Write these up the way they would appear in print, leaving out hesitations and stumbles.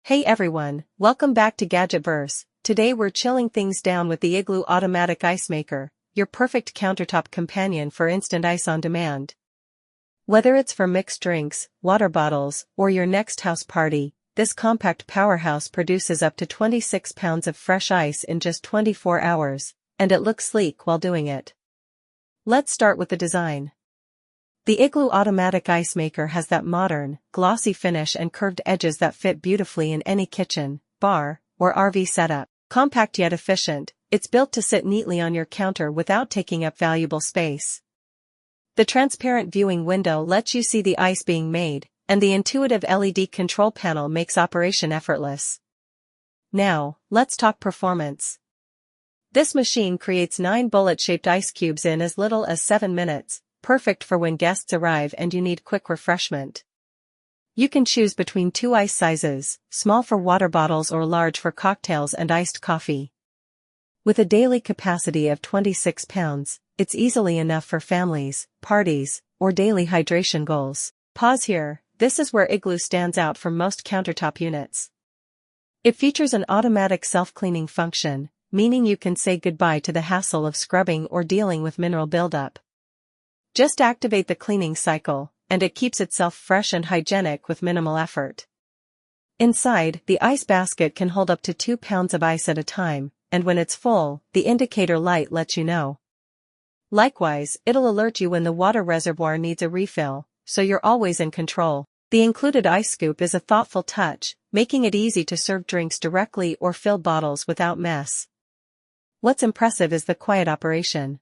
Hey everyone, welcome back to Gadgetverse. Today we're chilling things down with the Igloo Automatic Ice Maker, your perfect countertop companion for instant ice on demand. Whether it's for mixed drinks, water bottles, or your next house party, this compact powerhouse produces up to 26 pounds of fresh ice in just 24 hours, and it looks sleek while doing it. Let's start with the design. The Igloo Automatic Ice Maker has that modern, glossy finish and curved edges that fit beautifully in any kitchen, bar, or RV setup. Compact yet efficient, it's built to sit neatly on your counter without taking up valuable space. The transparent viewing window lets you see the ice being made, and the intuitive LED control panel makes operation effortless. Now, let's talk performance. This machine creates 9 bullet-shaped ice cubes in as little as 7 minutes. Perfect for when guests arrive and you need quick refreshment. You can choose between 2 ice sizes, small for water bottles or large for cocktails and iced coffee. With a daily capacity of 26 pounds, it's easily enough for families, parties, or daily hydration goals. Pause here, this is where Igloo stands out from most countertop units. It features an automatic self-cleaning function, meaning you can say goodbye to the hassle of scrubbing or dealing with mineral buildup. Just activate the cleaning cycle, and it keeps itself fresh and hygienic with minimal effort. Inside, the ice basket can hold up to 2 pounds of ice at a time, and when it's full, the indicator light lets you know. Likewise, it'll alert you when the water reservoir needs a refill, so you're always in control. The included ice scoop is a thoughtful touch, making it easy to serve drinks directly or fill bottles without mess. What's impressive is the quiet operation.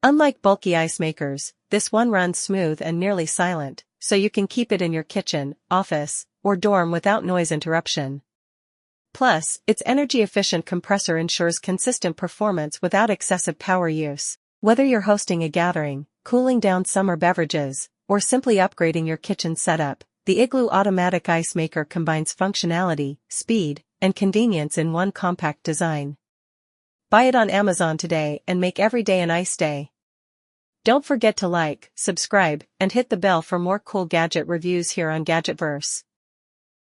Unlike bulky ice makers, this one runs smooth and nearly silent, so you can keep it in your kitchen, office, or dorm without noise interruption. Plus, its energy-efficient compressor ensures consistent performance without excessive power use. Whether you're hosting a gathering, cooling down summer beverages, or simply upgrading your kitchen setup, the Igloo Automatic Ice Maker combines functionality, speed, and convenience in one compact design. Buy it on Amazon today and make every day an ice day. Don't forget to like, subscribe, and hit the bell for more cool gadget reviews here on Gadgetverse.